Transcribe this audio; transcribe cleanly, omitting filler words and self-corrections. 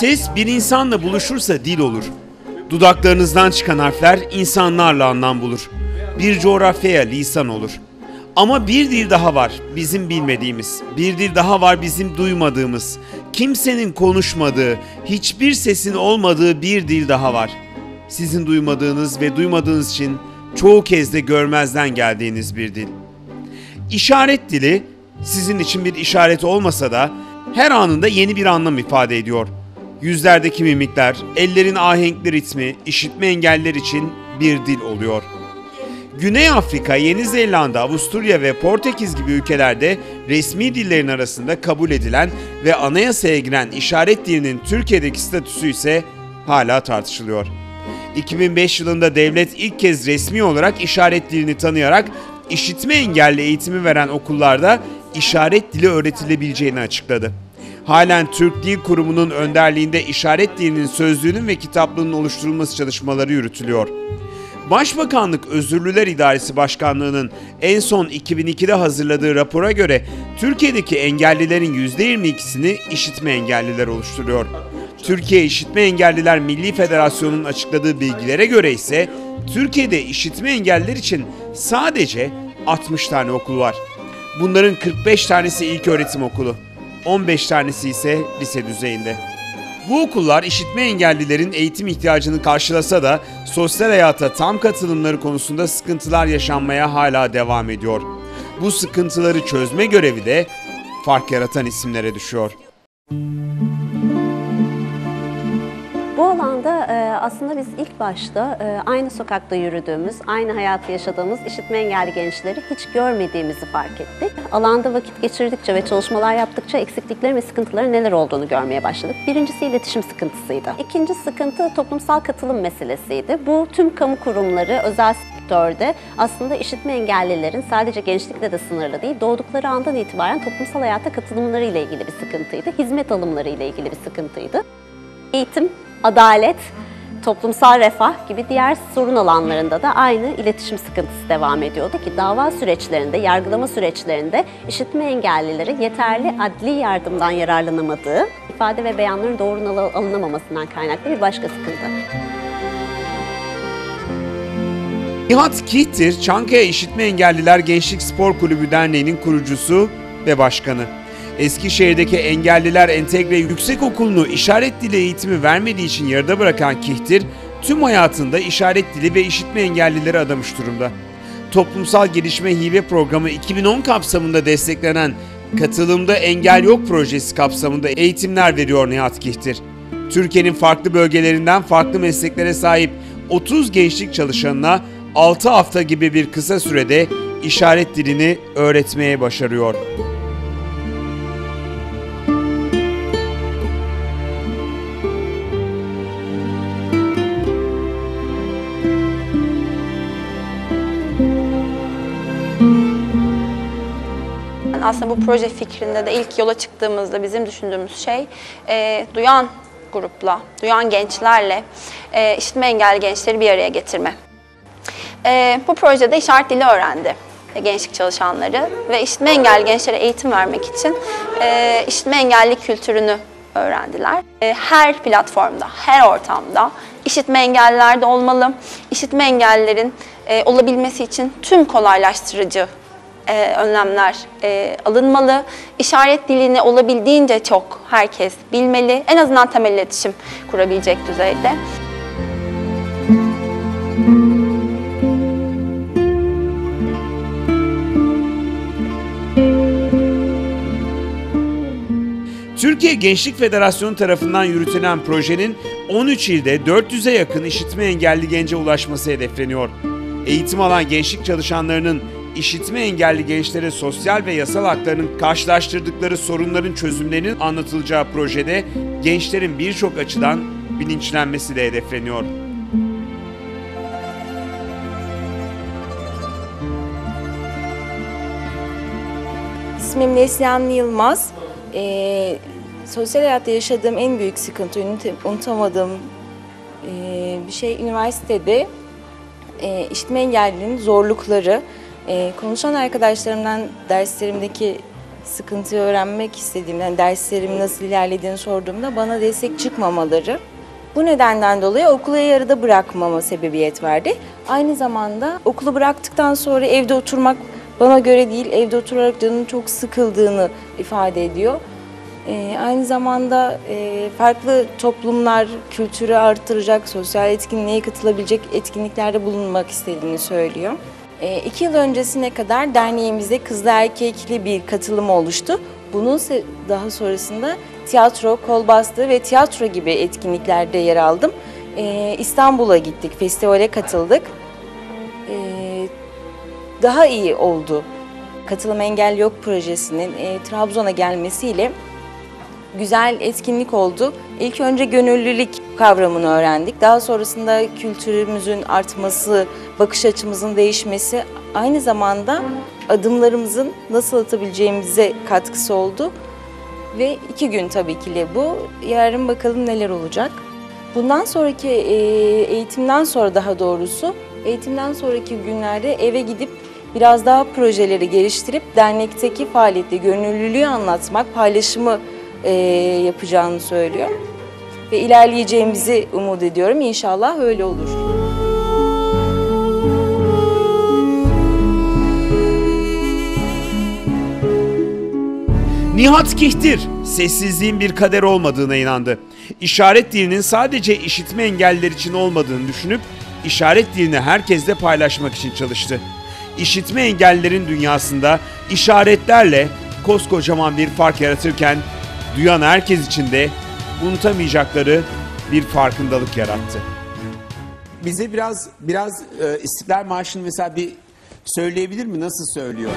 Ses bir insanla buluşursa dil olur. Dudaklarınızdan çıkan harfler insanlarla anlam bulur. Bir coğrafyaya lisan olur. Ama bir dil daha var bizim bilmediğimiz. Bir dil daha var bizim duymadığımız. Kimsenin konuşmadığı, hiçbir sesin olmadığı bir dil daha var. Sizin duymadığınız ve duymadığınız için çoğu kez de görmezden geldiğiniz bir dil. İşaret dili sizin için bir işaret olmasa da her anında yeni bir anlam ifade ediyor. Yüzlerdeki mimikler, ellerin ahenkli ritmi, işitme engelliler için bir dil oluyor. Güney Afrika, Yeni Zelanda, Avusturya ve Portekiz gibi ülkelerde resmi dillerin arasında kabul edilen ve anayasaya giren işaret dilinin Türkiye'deki statüsü ise hala tartışılıyor. 2005 yılında devlet ilk kez resmi olarak işaret dilini tanıyarak işitme engelli eğitimi veren okullarda işaret dili öğretilebileceğini açıkladı. Halen Türk Dil Kurumu'nun önderliğinde işaret dilinin sözlüğünün ve kitaplığının oluşturulması çalışmaları yürütülüyor. Başbakanlık Özürlüler İdaresi Başkanlığı'nın en son 2002'de hazırladığı rapora göre Türkiye'deki engellilerin %22'sini işitme engelliler oluşturuyor. Türkiye İşitme Engelliler Milli Federasyonu'nun açıkladığı bilgilere göre ise Türkiye'de işitme engelliler için sadece 60 tane okul var. Bunların 45 tanesi ilköğretim okulu, 15 tanesi ise lise düzeyinde. Bu okullar işitme engellilerin eğitim ihtiyacını karşılasa da sosyal hayata tam katılımları konusunda sıkıntılar yaşanmaya hala devam ediyor. Bu sıkıntıları çözme görevi de fark yaratan isimlere düşüyor. Bu alanda aslında biz ilk başta aynı sokakta yürüdüğümüz, aynı hayatı yaşadığımız işitme engelli gençleri hiç görmediğimizi fark ettik. Alanda vakit geçirdikçe ve çalışmalar yaptıkça eksikliklerin ve sıkıntıların neler olduğunu görmeye başladık. Birincisi iletişim sıkıntısıydı. İkinci sıkıntı toplumsal katılım meselesiydi. Bu tüm kamu kurumları, özel sektörde aslında işitme engellilerin sadece gençlikle de sınırlı değil, doğdukları andan itibaren toplumsal hayata katılımları ile ilgili bir sıkıntıydı. Hizmet alımları ile ilgili bir sıkıntıydı. Eğitim, adalet, toplumsal refah gibi diğer sorun alanlarında da aynı iletişim sıkıntısı devam ediyordu ki dava süreçlerinde, yargılama süreçlerinde işitme engellileri yeterli adli yardımdan yararlanamadığı, ifade ve beyanların doğru alınamamasından kaynaklı bir başka sıkıntı. Nihat Kihtir, Çankaya İşitme Engelliler Gençlik Spor Kulübü Derneği'nin kurucusu ve başkanı. Eskişehir'deki Engelliler Entegre Yüksekokulu'nu işaret dili eğitimi vermediği için yarıda bırakan Kihtir, tüm hayatında işaret dili ve işitme engellileri adamış durumda. Toplumsal Gelişme Hibe Programı 2010 kapsamında desteklenen Katılımda Engel Yok projesi kapsamında eğitimler veriyor Nihat Kihtir. Türkiye'nin farklı bölgelerinden farklı mesleklere sahip 30 gençlik çalışanına 6 hafta gibi bir kısa sürede işaret dilini öğretmeye başarıyor. Aslında bu proje fikrinde de ilk yola çıktığımızda bizim düşündüğümüz şey duyan grupla, duyan gençlerle işitme engelli gençleri bir araya getirme. Bu projede işaret dili öğrendi gençlik çalışanları ve işitme engelli gençlere eğitim vermek için işitme engelli kültürünü öğrendiler. Her platformda, her ortamda işitme engelliler de olmalı. İşitme engellilerin olabilmesi için tüm kolaylaştırıcı önlemler alınmalı. İşaret dilini olabildiğince çok herkes bilmeli. En azından temel iletişim kurabilecek düzeyde. Türkiye Gençlik Federasyonu tarafından yürütülen projenin 13 ilde 400'e yakın işitme engelli gence ulaşması hedefleniyor. Eğitim alan gençlik çalışanlarının işitme engelli gençlere sosyal ve yasal haklarının karşılaştırdıkları sorunların çözümlerinin anlatılacağı projede gençlerin birçok açıdan bilinçlenmesi de hedefleniyor. İsmim Neslihan Yılmaz. Sosyal hayatta yaşadığım en büyük sıkıntı, unutamadığım bir şey üniversitede işitme engellinin zorlukları. Konuşan arkadaşlarımdan derslerimdeki sıkıntıyı öğrenmek istediğimde, yani derslerimin nasıl ilerlediğini sorduğumda bana destek çıkmamaları, bu nedenden dolayı okulu yarıda bırakmama sebebiyet verdi. Aynı zamanda okulu bıraktıktan sonra evde oturmak bana göre değil, evde oturarak canının çok sıkıldığını ifade ediyor. Aynı zamanda farklı toplumlar kültürü artıracak, sosyal etkinliğe katılabilecek etkinliklerde bulunmak istediğini söylüyor. 2 yıl öncesine kadar derneğimizde kızlı erkekli bir katılım oluştu. Bunun daha sonrasında tiyatro, kol bastı ve tiyatro gibi etkinliklerde yer aldım. İstanbul'a gittik, festivale katıldık. Daha iyi oldu. Katılım Engel Yok projesinin Trabzon'a gelmesiyle güzel etkinlik oldu. İlk önce gönüllülük kavramını öğrendik. Daha sonrasında kültürümüzün artması, bakış açımızın değişmesi, aynı zamanda adımlarımızın nasıl atabileceğimize katkısı oldu. Ve 2 gün tabii ki bu. Yarın bakalım neler olacak. Bundan sonraki eğitimden sonra, daha doğrusu eğitimden sonraki günlerde eve gidip biraz daha projeleri geliştirip dernekteki faaliyeti, gönüllülüğü anlatmak, paylaşımı yapacağını söylüyor. Ve ilerleyeceğimizi umut ediyorum. İnşallah öyle olur. Nihat Kihtir, sessizliğin bir kader olmadığına inandı. İşaret dilinin sadece işitme engelliler için olmadığını düşünüp, işaret dilini herkesle paylaşmak için çalıştı. İşitme engellilerin dünyasında işaretlerle koskocaman bir fark yaratırken, duyan herkes için de unutamayacakları bir farkındalık yarattı. Bize biraz İstiklal Marşı'nı mesela bir söyleyebilir mi? Nasıl söylüyor?